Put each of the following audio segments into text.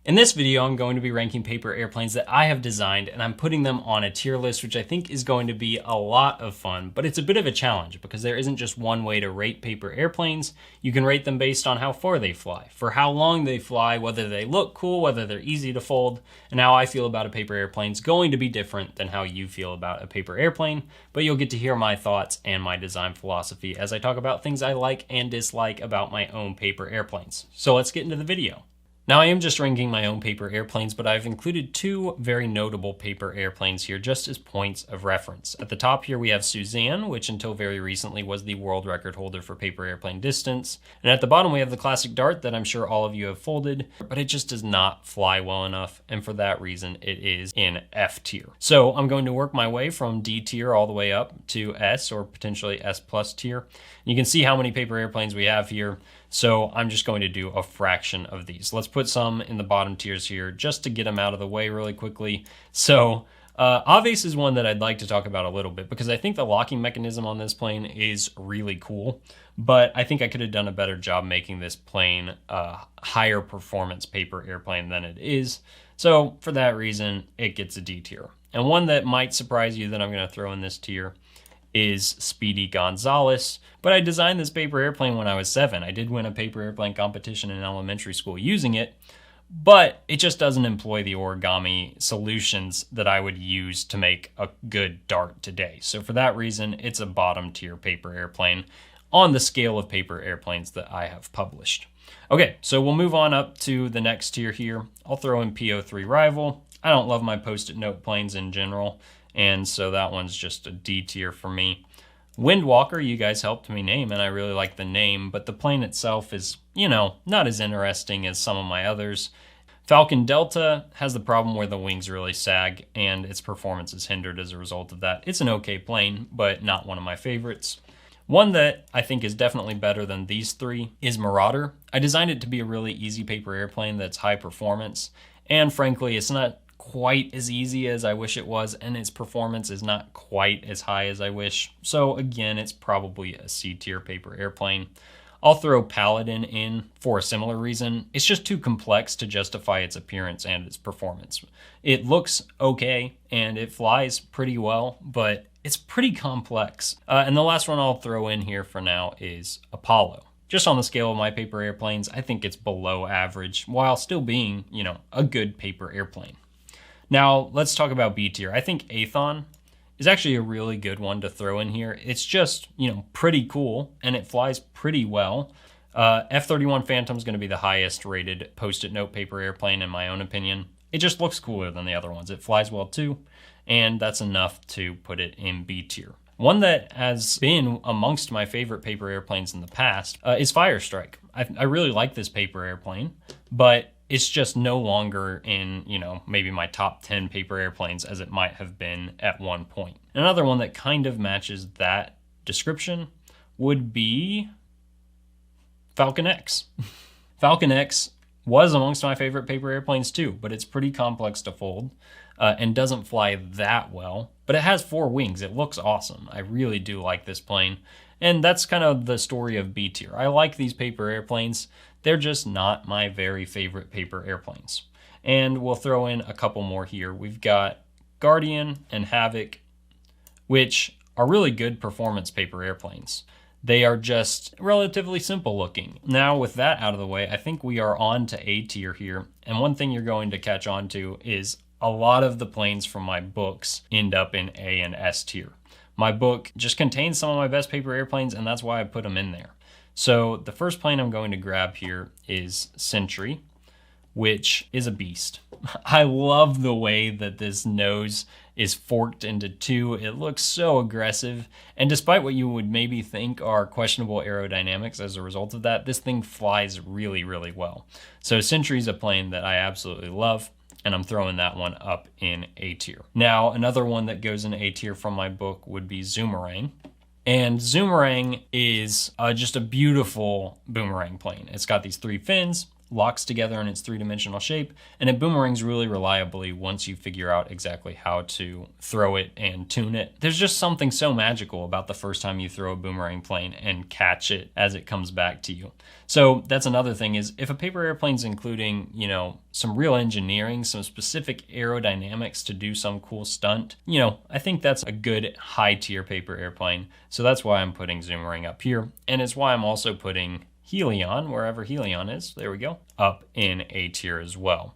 In this video, I'm going to be ranking paper airplanes that I have designed, and I'm putting them on a tier list, which I think is going to be a lot of fun, but it's a bit of a challenge because there isn't just one way to rate paper airplanes. You can rate them based on how far they fly, for how long they fly, whether they look cool, whether they're easy to fold, and how I feel about a paper airplane is going to be different than how you feel about a paper airplane, but you'll get to hear my thoughts and my design philosophy as I talk about things I like and dislike about my own paper airplanes. So let's get into the video. Now, I am just ranking my own paper airplanes, but I've included two very notable paper airplanes here just as points of reference. At the top here we have Suzanne, which until very recently was the world record holder for paper airplane distance. And at the bottom we have the classic Dart that I'm sure all of you have folded, but it just does not fly well enough, and for that reason it is in F tier. So I'm going to work my way from D tier all the way up to S, or potentially S plus tier. You can see how many paper airplanes we have here. So I'm just going to do a fraction of these. Let's put some in the bottom tiers here just to get them out of the way really quickly. So Aves is one that I'd like to talk about a little bit because I think the locking mechanism on this plane is really cool, but I think I could have done a better job making this plane a higher performance paper airplane than it is. So for that reason, it gets a D tier. And one that might surprise you that I'm going to throw in this tier is Speedy Gonzalez, but I designed this paper airplane when I was 7. I did win a paper airplane competition in elementary school using it, but it just doesn't employ the origami solutions that I would use to make a good Dart today. So for that reason, it's a bottom tier paper airplane on the scale of paper airplanes that I have published. Okay, so we'll move on up to the next tier here. I'll throw in PO3 Rival. I don't love my post-it note planes in general, and so that one's just a D tier for me. Windwalker, you guys helped me name, and I really like the name, but the plane itself is, not as interesting as some of my others. Falcon Delta has the problem where the wings really sag, and its performance is hindered as a result of that. It's an okay plane, but not one of my favorites. One that I think is definitely better than these three is Marauder. I designed it to be a really easy paper airplane that's high performance, and frankly, it's not quite as easy as I wish it was, and its performance is not quite as high as I wish. So again, it's probably a C tier paper airplane. I'll throw Paladin in for a similar reason. It's just too complex to justify its appearance and its performance. It looks okay and it flies pretty well, but it's pretty complex. And the last one I'll throw in here for now is Apollo. Just on the scale of my paper airplanes, I think it's below average while still being, a good paper airplane. Now, let's talk about B tier. I think Aethon is actually a really good one to throw in here. It's just, pretty cool, and it flies pretty well. F-31 Phantom is going to be the highest rated post-it note paper airplane in my own opinion. It just looks cooler than the other ones. It flies well too, and that's enough to put it in B tier. One that has been amongst my favorite paper airplanes in the past is Firestrike. I really like this paper airplane, but it's just no longer in, maybe my top 10 paper airplanes as it might have been at one point. Another one that kind of matches that description would be Falcon X. Falcon X was amongst my favorite paper airplanes too, but it's pretty complex to fold and doesn't fly that well, but it has 4 wings. It looks awesome. I really do like this plane. And that's kind of the story of B tier. I like these paper airplanes. They're just not my very favorite paper airplanes. And we'll throw in a couple more here. We've got Guardian and Havoc, which are really good performance paper airplanes. They are just relatively simple looking. Now with that out of the way, I think we are on to A tier here. And one thing you're going to catch on to is a lot of the planes from my books end up in A and S tier. My book just contains some of my best paper airplanes, and that's why I put them in there. So the first plane I'm going to grab here is Sentry, which is a beast. I love the way that this nose is forked into 2. It looks so aggressive, and despite what you would maybe think are questionable aerodynamics as a result of that, this thing flies really, really well. So Sentry's a plane that I absolutely love, and I'm throwing that one up in A tier. Now, another one that goes in A tier from my book would be Zoomerang. And Zoomerang is just a beautiful boomerang plane. It's got these 3 fins. locks together in its three-dimensional shape, and it boomerangs really reliably once you figure out exactly how to throw it and tune it. There's just something so magical about the first time you throw a boomerang plane and catch it as it comes back to you. So that's another thing, is if a paper airplane's including, some real engineering, some specific aerodynamics to do some cool stunt, I think that's a good high tier paper airplane. So that's why I'm putting Zoomerang up here. And it's why I'm also putting Helion, wherever Helion is, there we go, up in A tier as well.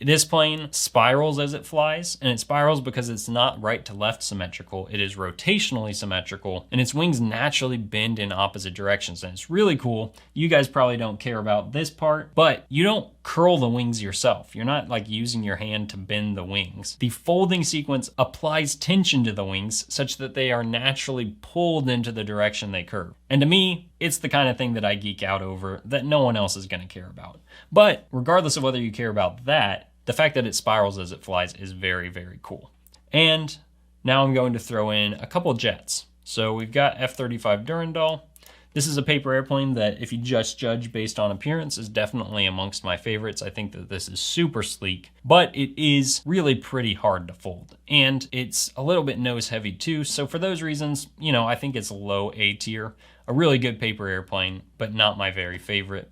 This plane spirals as it flies, and it spirals because it's not right to left symmetrical. It is rotationally symmetrical, and its wings naturally bend in opposite directions, and it's really cool. You guys probably don't care about this part, but you don't curl the wings yourself. You're not like using your hand to bend the wings. The folding sequence applies tension to the wings such that they are naturally pulled into the direction they curve. And to me, it's the kind of thing that I geek out over that no one else is going to care about. But regardless of whether you care about that, the fact that it spirals as it flies is very, very cool. And now I'm going to throw in a couple jets. So we've got F-35 Durandal. This is a paper airplane that, if you just judge based on appearance, is definitely amongst my favorites. I think that this is super sleek, but it is really pretty hard to fold. And it's a little bit nose heavy too. So for those reasons, I think it's low A tier. A really good paper airplane, but not my very favorite.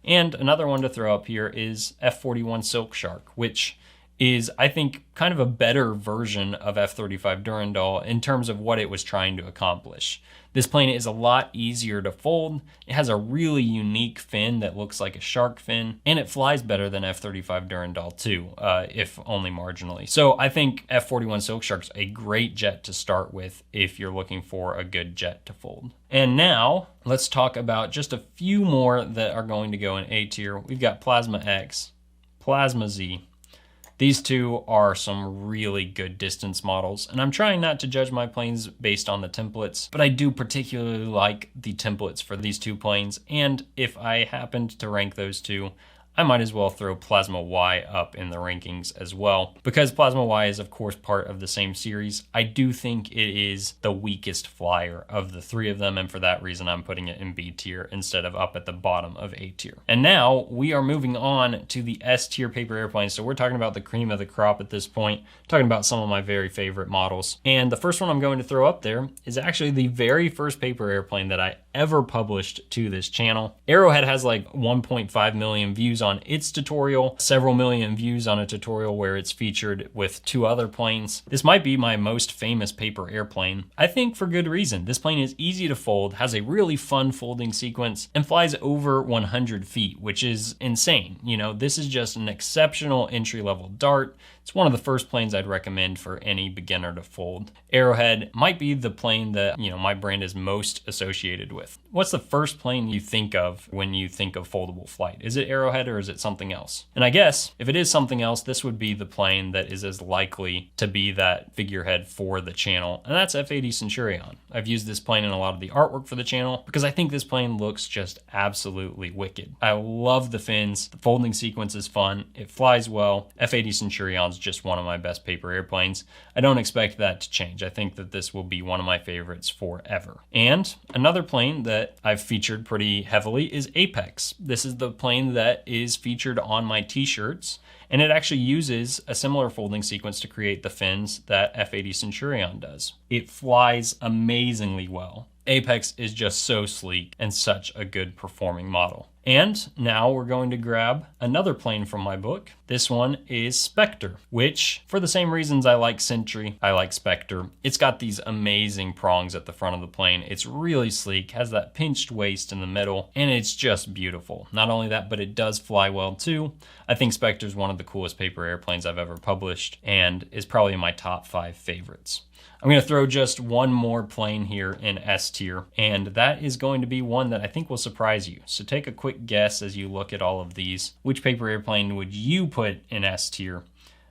And another one to throw up here is F-41 Silk Shark, which is, I think, kind of a better version of F-35 Durandal in terms of what it was trying to accomplish. This plane is a lot easier to fold. It has a really unique fin that looks like a shark fin, and it flies better than F-35 Durandal too, if only marginally. So I think F-41 Silk Shark's a great jet to start with if you're looking for a good jet to fold. And now let's talk about just a few more that are going to go in A tier. We've got Plasma X, Plasma Z. These two are some really good distance models, and I'm trying not to judge my planes based on the templates, but I do particularly like the templates for these two planes, and if I happened to rank those two, I might as well throw Plasma Y up in the rankings as well. Because Plasma Y is of course part of the same series, I do think it is the weakest flyer of the three of them, and for that reason I'm putting it in B tier instead of up at the bottom of A tier. And now we are moving on to the S tier paper airplanes. So we're talking about the cream of the crop at this point, talking about some of my very favorite models. And the first one I'm going to throw up there is actually the very first paper airplane that I ever published to this channel. Arrowhead has like 1.5 million views on its tutorial, several million views on a tutorial where it's featured with two other planes. This might be my most famous paper airplane. I think for good reason. This plane is easy to fold, has a really fun folding sequence, and flies over 100 feet, which is insane. This is just an exceptional entry-level dart. It's one of the first planes I'd recommend for any beginner to fold. Arrowhead might be the plane that, my brand is most associated with. What's the first plane you think of when you think of foldable flight? Is it Arrowhead or is it something else? And I guess if it is something else, this would be the plane that is as likely to be that figurehead for the channel, and that's F-80 Centurion. I've used this plane in a lot of the artwork for the channel because I think this plane looks just absolutely wicked. I love the fins, the folding sequence is fun, it flies well. F-80 Centurion's just one of my best paper airplanes. I don't expect that to change. I think that this will be one of my favorites forever. And another plane that I've featured pretty heavily is Apex. This is the plane that is featured on my t-shirts, and it actually uses a similar folding sequence to create the fins that F-80 Centurion does. It flies amazingly well. Apex is just so sleek and such a good performing model. And now we're going to grab another plane from my book. This one is Spectre, which, for the same reasons I like Sentry, I like Spectre. It's got these amazing prongs at the front of the plane. It's really sleek, has that pinched waist in the middle, and it's just beautiful. Not only that, but it does fly well too. I think Spectre's one of the coolest paper airplanes I've ever published, and is probably in my top 5 favorites. I'm going to throw just one more plane here in S tier, and that is going to be one that I think will surprise you. So take a quick guess as you look at all of these. Which paper airplane would you put in S tier?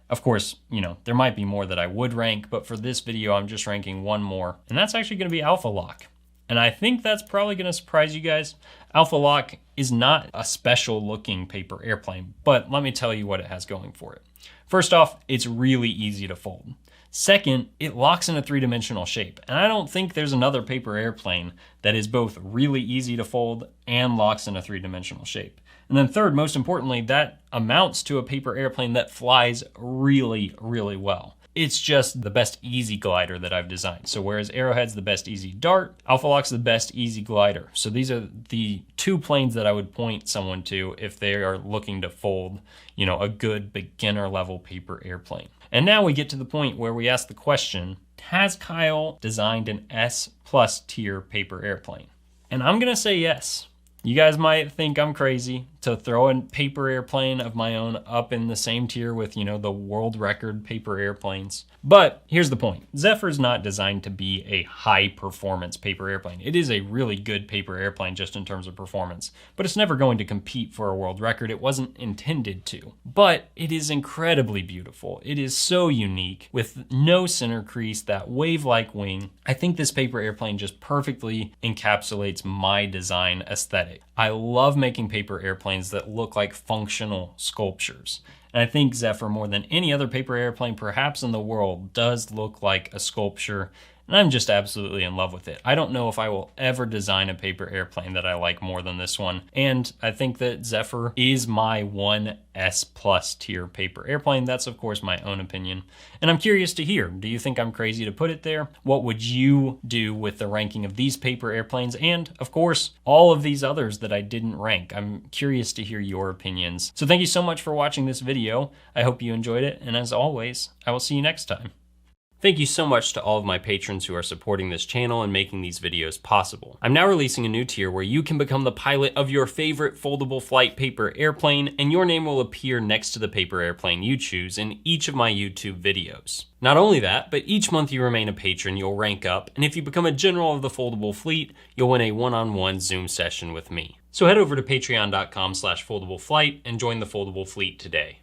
Of course, there might be more that I would rank, but for this video, I'm just ranking one more, and that's actually going to be Alpha Lock. And I think that's probably going to surprise you guys. Alpha Lock is not a special looking paper airplane, but let me tell you what it has going for it. First off, it's really easy to fold. Second, it locks in a three-dimensional shape, and I don't think there's another paper airplane that is both really easy to fold and locks in a three-dimensional shape. And then third, most importantly, that amounts to a paper airplane that flies really, really well. It's just the best easy glider that I've designed. So whereas Arrowhead's the best easy dart, Alpha Lock's the best easy glider. So these are the two planes that I would point someone to if they are looking to fold, a good beginner level paper airplane. And now we get to the point where we ask the question, has Kyle designed an S+ tier paper airplane? And I'm gonna say yes. You guys might think I'm crazy to throw a paper airplane of my own up in the same tier with, the world record paper airplanes. But here's the point. Zephyr's not designed to be a high performance paper airplane. It is a really good paper airplane just in terms of performance, but it's never going to compete for a world record. It wasn't intended to. But it is incredibly beautiful. It is so unique with no center crease, that wave-like wing. I think this paper airplane just perfectly encapsulates my design aesthetic. I love making paper airplanes that look like functional sculptures. And I think Zephyr, more than any other paper airplane perhaps in the world, does look like a sculpture. And I'm just absolutely in love with it. I don't know if I will ever design a paper airplane that I like more than this one. And I think that Zephyr is my one S+ tier paper airplane. That's of course my own opinion. And I'm curious to hear, do you think I'm crazy to put it there? What would you do with the ranking of these paper airplanes? And of course, all of these others that I didn't rank. I'm curious to hear your opinions. So thank you so much for watching this video. I hope you enjoyed it. And as always, I will see you next time. Thank you so much to all of my patrons who are supporting this channel and making these videos possible. I'm now releasing a new tier where you can become the pilot of your favorite foldable flight paper airplane, and your name will appear next to the paper airplane you choose in each of my YouTube videos. Not only that, but each month you remain a patron, you'll rank up, and if you become a general of the foldable fleet, you'll win a one-on-one Zoom session with me. So head over to patreon.com/foldableflight and join the foldable fleet today.